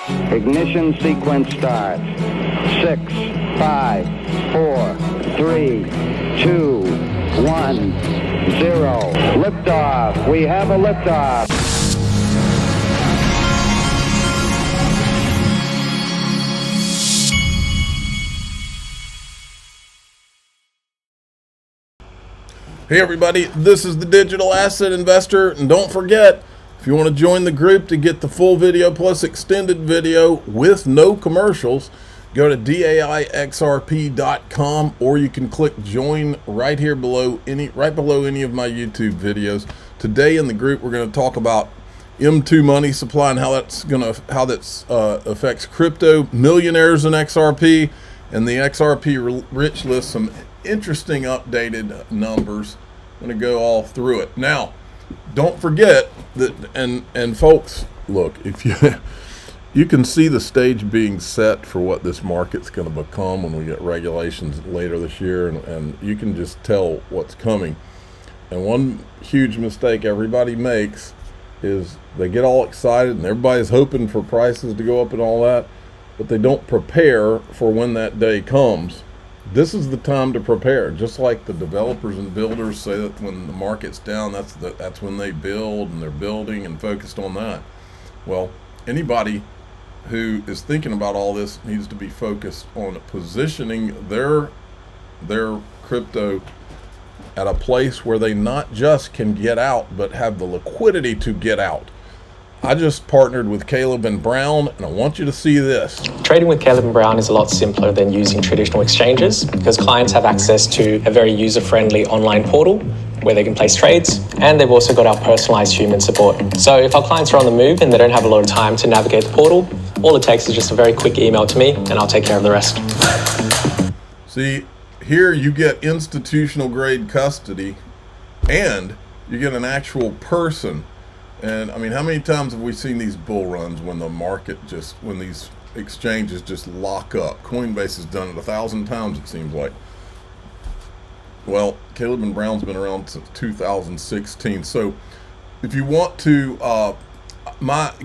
Ignition sequence start. 6, 5, 4, 3, 2, 1, 0. Liftoff. We have a liftoff. Hey everybody, this is the Digital Asset Investor, and don't forget, if you want to join the group to get the full video plus extended video with no commercials, go to daixrp.com, or you can click join right here below any of my YouTube videos. Today in the group, we're going to talk about M2 money supply and how that affects crypto, millionaires in XRP, and the XRP Richlist. Some interesting updated numbers. I'm going to go all through it. Now, don't forget that, and folks, look, if you can see the stage being set for what this market's going to become when we get regulations later this year, and you can just tell what's coming. And one huge mistake everybody makes is they get all excited and everybody's hoping for prices to go up and all that, but they don't prepare for when that day comes. This is the time to prepare, just like the developers and builders say that when the market's down, that's when they build, and they're building and focused on that. Well, anybody who is thinking about all this needs to be focused on positioning their crypto at a place where they not just can get out, but have the liquidity to get out. I just partnered with Caleb and Brown, and I want you to see this. Trading with Caleb and Brown is a lot simpler than using traditional exchanges because clients have access to a very user-friendly online portal where they can place trades, and they've also got our personalized human support. So if our clients are on the move and they don't have a lot of time to navigate the portal, all it takes is just a very quick email to me and I'll take care of the rest. See, here you get institutional grade custody and you get an actual person. And I mean, how many times have we seen these bull runs when the market when these exchanges just lock up? Coinbase has done it 1,000 times, it seems like. Well, Caleb and Brown's been around since 2016. So if you want to,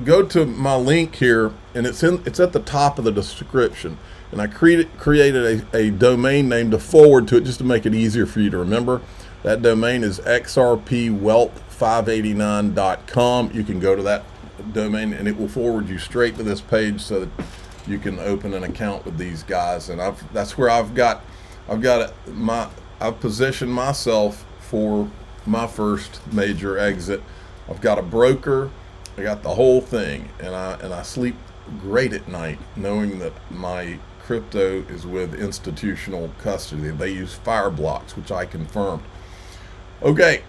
go to my link here, and it's at the top of the description. And I created a domain name to forward to it just to make it easier for you to remember. That domain is xrpwealth589.com. You can go to that domain and it will forward you straight to this page so that you can open an account with these guys. And that's where I've positioned myself for my first major exit. I've got a broker, I got the whole thing, and I sleep great at night knowing that my crypto is with institutional custody. They use Fireblocks, which I confirmed. Okay,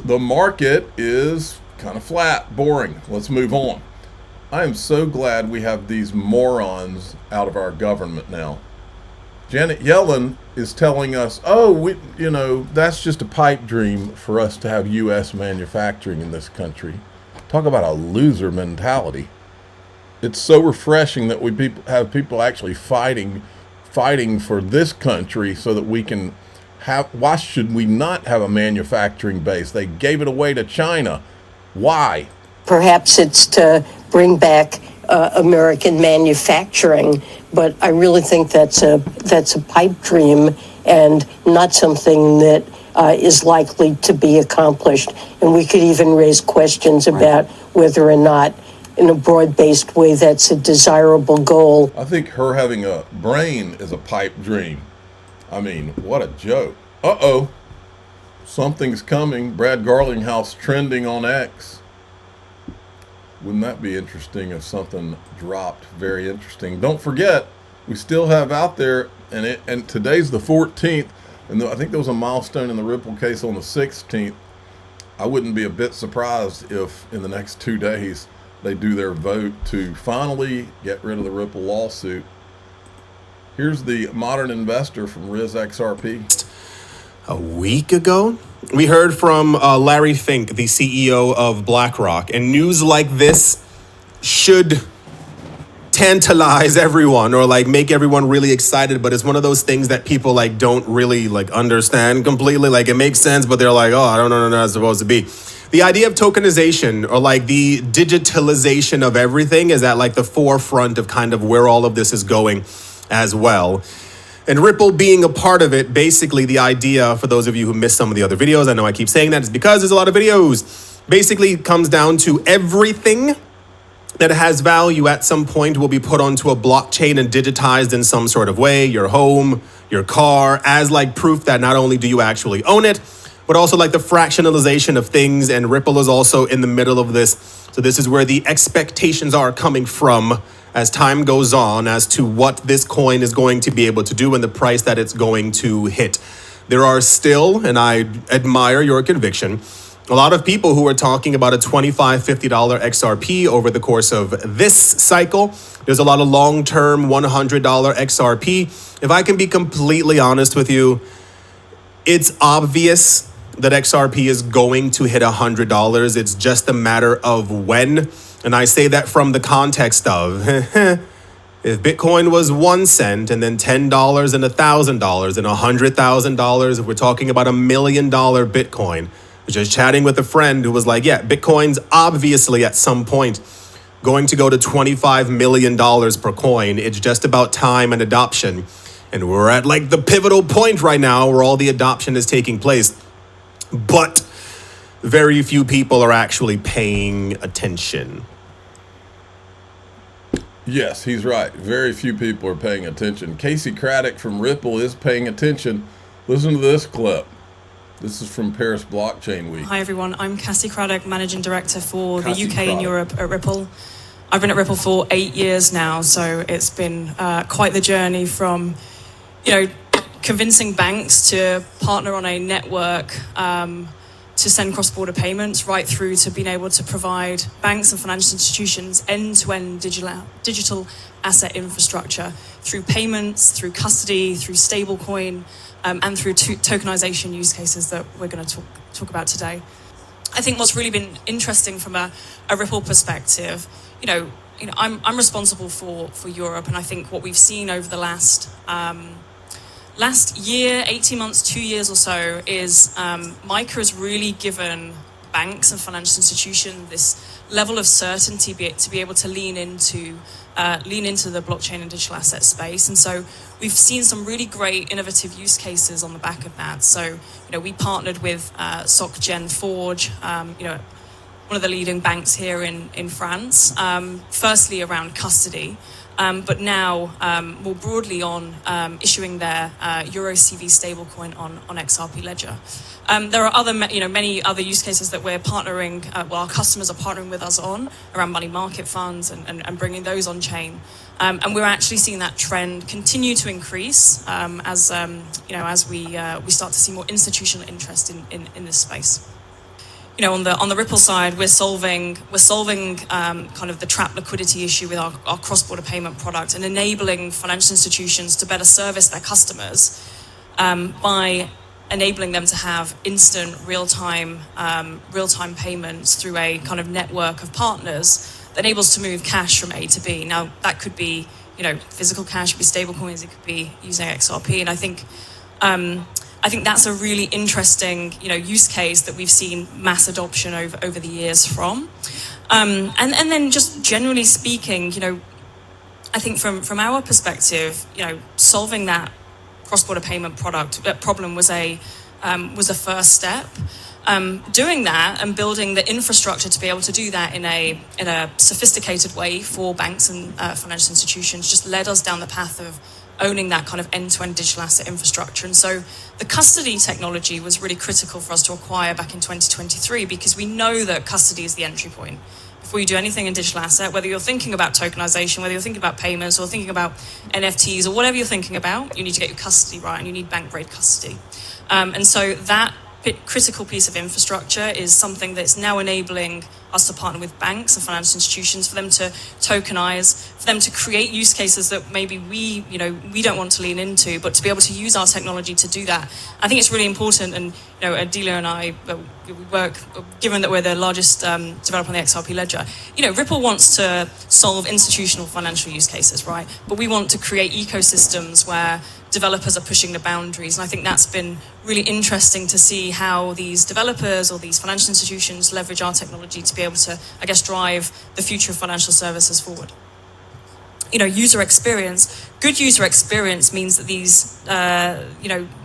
the market is kind of flat, boring. Let's move on. I am so glad we have these morons out of our government now. Janet Yellen is telling us, oh, that's just a pipe dream for us to have U.S. manufacturing in this country. Talk about a loser mentality. It's so refreshing that we have people actually fighting for this country so that we can have. Why should we not have a manufacturing base? They gave it away to China. Why? Perhaps it's to bring back American manufacturing, but I really think that's a pipe dream and not something that is likely to be accomplished. And we could even raise questions about whether or not, in a broad-based way, that's a desirable goal. I think her having a brain is a pipe dream. I mean, what a joke. Uh-oh. Something's coming. Brad Garlinghouse trending on X. Wouldn't that be interesting if something dropped? Very interesting. Don't forget, we still have out there, and today's the 14th, and I think there was a milestone in the Ripple case on the 16th. I wouldn't be a bit surprised if in the next 2 days they do their vote to finally get rid of the Ripple lawsuit. Here's the modern investor from RizXRP. A week ago, we heard from Larry Fink, the CEO of BlackRock, and news like this should tantalize everyone or make everyone really excited, but it's one of those things that people don't really understand completely. It makes sense, but they're like, oh, I don't know, it's supposed to be. the idea of tokenization, or like the digitalization of everything, is at like the forefront of kind of where all of this is going as well. And Ripple being a part of it, basically the idea, for those of you who missed some of the other videos, I know I keep saying that, is because there's a lot of videos, basically it comes down to everything that has value at some point will be put onto a blockchain and digitized in some sort of way, your home, your car, as like proof that not only do you actually own it, but also like the fractionalization of things. And Ripple is also in the middle of this. So this is where the expectations are coming from as time goes on as to what this coin is going to be able to do and the price that it's going to hit. There are still, and I admire your conviction, a lot of people who are talking about a $25, $50 XRP over the course of this cycle. There's a lot of long-term $100 XRP. If I can be completely honest with you, it's obvious that XRP is going to hit $100. It's just a matter of when. And I say that from the context of if Bitcoin was 1 cent and then $10 and $1,000 and $100,000, if we're talking about $1 million Bitcoin. I was just chatting with a friend who was like, yeah, Bitcoin's obviously at some point going to go to $25 million per coin. It's just about time and adoption. And we're at like the pivotal point right now where all the adoption is taking place. But very few people are actually paying attention. Yes, he's right. Very few people are paying attention. Casey Craddock from Ripple is paying attention. Listen to this clip. This is from Paris Blockchain Week. Hi everyone, I'm Cassie Craddock, Managing Director for the UK and Europe at Ripple. I've been at Ripple for 8 years now, so it's been quite the journey from, convincing banks to partner on a network to send cross-border payments, right through to being able to provide banks and financial institutions end-to-end digital asset infrastructure through payments, through custody, through stablecoin, and through tokenization use cases that we're going to talk about today. I think what's really been interesting from a Ripple perspective, I'm responsible for Europe, and I think what we've seen over the last year, 18 months, 2 years or so is MiCA has really given banks and financial institutions this level of certainty to be able to lean into the blockchain and digital asset space. And so we've seen some really great innovative use cases on the back of that. So, we partnered with SocGen Forge, one of the leading banks here in France, firstly around custody. But now more broadly on issuing their Euro CV stablecoin on XRP Ledger. There are many other use cases that we're partnering, our customers are partnering with us on around money market funds and bringing those on chain. And we're actually seeing that trend continue to increase as we start to see more institutional interest in this space. On the Ripple side, we're solving kind of the trap liquidity issue with our cross-border payment product and enabling financial institutions to better service their customers by enabling them to have instant real-time payments through a kind of network of partners that enables to move cash from A to B. Now that could be physical cash, it could be stablecoins, it could be using XRP, and I think that's a really interesting, use case that we've seen mass adoption over the years from. And then just generally speaking, I think from our perspective, solving that cross-border payment problem was a first step. Doing that and building the infrastructure to be able to do that in a sophisticated way for banks and financial institutions just led us down the path of owning that kind of end-to-end digital asset infrastructure. And so the custody technology was really critical for us to acquire back in 2023 because we know that custody is the entry point. Before you do anything in digital asset, whether you're thinking about tokenization, whether you're thinking about payments or thinking about NFTs or whatever you're thinking about, you need to get your custody right and you need bank-grade custody. And so that critical piece of infrastructure is something that's now enabling us to partner with banks and financial institutions for them to tokenize, for them to create use cases that maybe we don't want to lean into, but to be able to use our technology to do that. I think it's really important, and Adila and I, we work, given that we're the largest developer on the XRP ledger, Ripple wants to solve institutional financial use cases, right? But we want to create ecosystems where developers are pushing the boundaries. And I think that's been really interesting to see how these developers or these financial institutions leverage our technology to be able to, I guess, drive the future of financial services forward. User experience, good user experience means that these,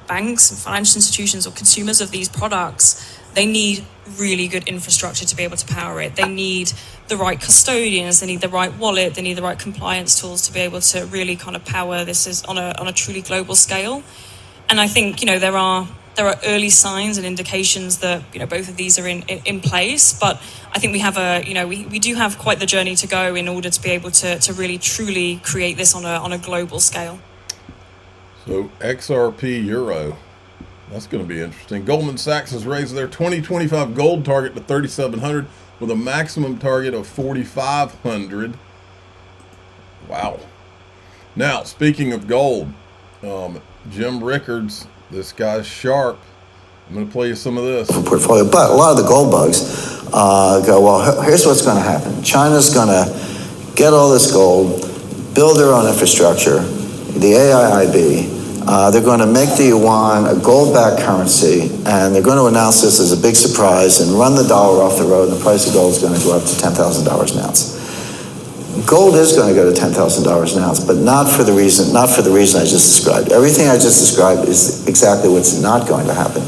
banks and financial institutions or consumers of these products, they need really good infrastructure to be able to power it. They need the right custodians, they need the right wallet, they need the right compliance tools to be able to really kind of power this is on a truly global scale. And I think, there are early signs and indications that, both of these are in place, but I think we have we do have quite the journey to go in order to be able to really truly create this on a global scale. So XRP Euro, that's going to be interesting. Goldman Sachs has raised their 2025 gold target to 3,700 with a maximum target of 4,500. Wow. Now, speaking of gold, Jim Rickards, this guy's sharp. I'm going to play you some of this. Portfolio, but a lot of the gold bugs go, well, here's what's going to happen. China's going to get all this gold, build their own infrastructure, the AIIB. They're going to make the yuan a gold-backed currency, and they're going to announce this as a big surprise and run the dollar off the road, and the price of gold is going to go up to $10,000 an ounce. Gold is going to go to $10,000 an ounce, but not for the reason I just described. Everything I just described is exactly what's not going to happen.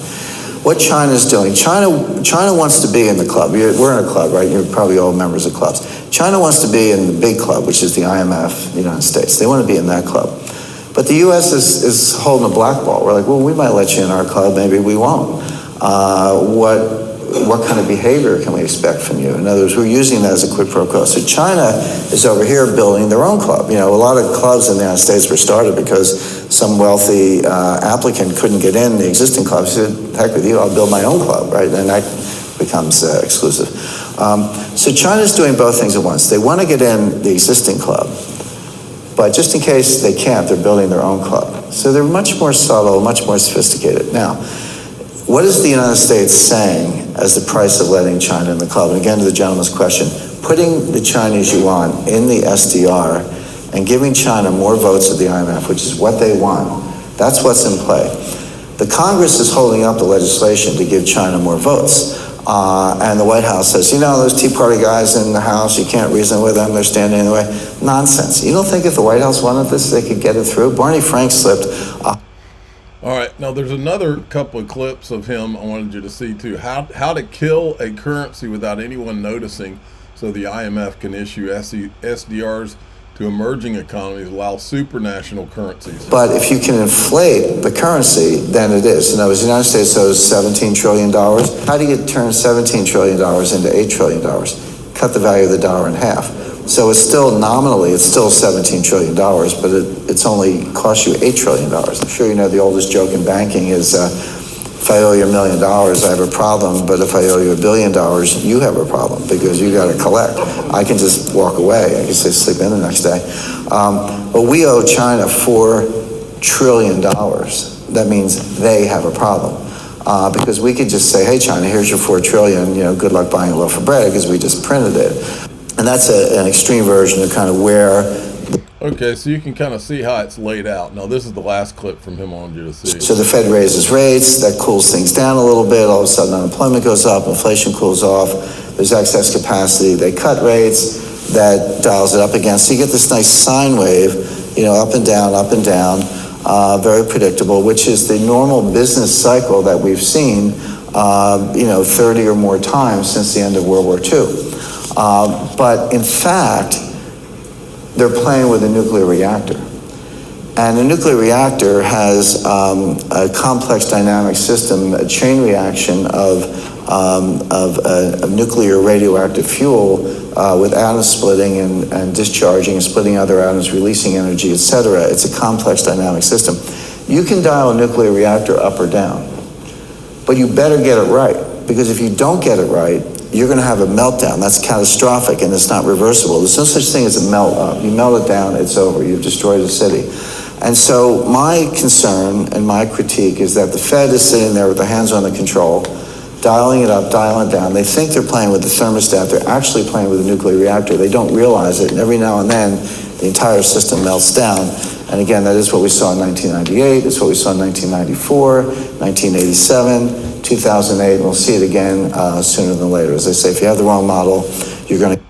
What China's doing, China wants to be in the club. We're in a club, right? You're probably all members of clubs. China wants to be in the big club, which is the IMF, the United States. They want to be in that club. But the U.S. is holding a blackball. We're like, well, we might let you in our club, maybe we won't. What kind of behavior can we expect from you? In other words, we're using that as a quid pro quo. So China is over here building their own club. A lot of clubs in the United States were started because some wealthy applicant couldn't get in the existing club. He said, heck with you, I'll build my own club, right? And that becomes exclusive. So China's doing both things at once. They want to get in the existing club, but just in case they can't, they're building their own club. So they're much more subtle, much more sophisticated. Now, what is the United States saying as the price of letting China in the club? And again, to the gentleman's question, putting the Chinese yuan in the SDR and giving China more votes at the IMF, which is what they want, that's what's in play. The Congress is holding up the legislation to give China more votes. And the White House says, those Tea Party guys in the House, you can't reason with them, they're standing in the way. Nonsense. You don't think if the White House wanted this, they could get it through? Barney Frank slipped. All right, now there's another couple of clips of him I wanted you to see too. How to kill a currency without anyone noticing, so the IMF can issue SDRs to emerging economies, allow supranational currencies. But if you can inflate the currency, then it is. In other words, the United States owes $17 trillion. How do you turn $17 trillion into $8 trillion? Cut the value of the dollar in half. So it's still nominally, it's still $17 trillion, but it's only cost you $8 trillion. I'm sure you know the oldest joke in banking is, if I owe you $1 million, I have a problem, but if I owe you $1 billion, you have a problem because you got to collect. I can just walk away. I can say sleep in the next day. But we owe China $4 trillion. That means they have a problem. Because we could just say, hey, China, here's your $4 trillion, good luck buying a loaf of bread because we just printed it. And that's an extreme version of kind of where... Okay, so you can kind of see how it's laid out. Now, this is the last clip from him I wanted you to see. So the Fed raises rates, that cools things down a little bit. All of a sudden, unemployment goes up, inflation cools off, there's excess capacity. They cut rates, that dials it up again. So you get this nice sine wave, up and down, very predictable, which is the normal business cycle that we've seen, 30 or more times since the end of World War II. But in fact, they're playing with a nuclear reactor. And a nuclear reactor has a complex dynamic system, a chain reaction of nuclear radioactive fuel with atoms splitting and discharging and splitting other atoms, releasing energy, etc. It's a complex dynamic system. You can dial a nuclear reactor up or down, but you better get it right, because if you don't get it right, you're going to have a meltdown. That's catastrophic, and it's not reversible. There's no such thing as a melt up. You melt it down, it's over. You've destroyed a city. And so my concern and my critique is that the Fed is sitting there with their hands on the control, dialing it up, dialing it down. They think they're playing with the thermostat. They're actually playing with a nuclear reactor. They don't realize it, and every now and then, the entire system melts down. And again, that is what we saw in 1998. It's what we saw in 1994, 1987, 2008. And we'll see it again sooner than later. As I say, if you have the wrong model, you're going to...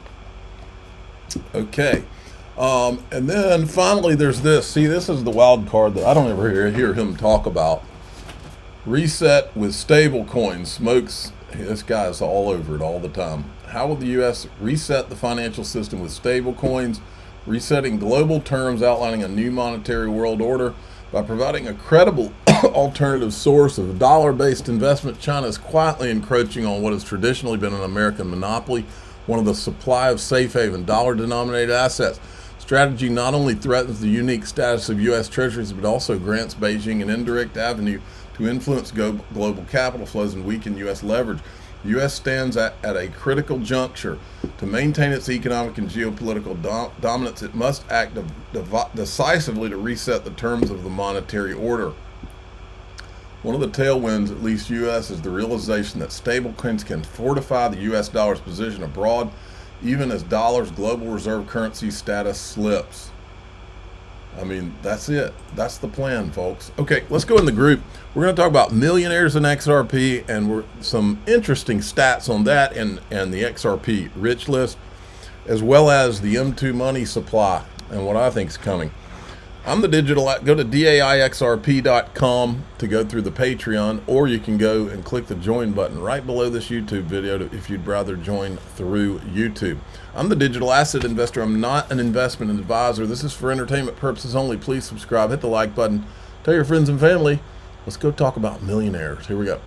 Okay. And then finally, there's this. See, this is the wild card that I don't ever hear him talk about. Reset with stablecoins. Smokes, this guy's all over it all the time. How will the U.S. reset the financial system with stablecoins? Resetting global terms, outlining a new monetary world order by providing a credible alternative source of dollar-based investment. China is quietly encroaching on what has traditionally been an American monopoly, one of the supply of safe haven dollar-denominated assets. Strategy not only threatens the unique status of U.S. treasuries, but also grants Beijing an indirect avenue to influence global capital flows and weaken U.S. leverage. The U.S. stands at a critical juncture. To maintain its economic and geopolitical dominance, it must act decisively to reset the terms of the monetary order. One of the tailwinds, at least U.S., is the realization that stablecoins can fortify the U.S. dollar's position abroad, even as dollar's global reserve currency status slips. I mean, that's it. That's the plan, folks. Okay, let's go in the group. We're going to talk about Millionaires and XRP, and some interesting stats on that and the XRP Richlist, as well as the M2 money supply and what I think is coming. I'm the digital. Go to daixrp.com to go through the Patreon, or you can go and click the join button right below this YouTube video if you'd rather join through YouTube. I'm the digital asset investor. I'm not an investment advisor. This is for entertainment purposes only. Please subscribe, hit the like button, tell your friends and family. Let's go talk about Millionaires. Here we go.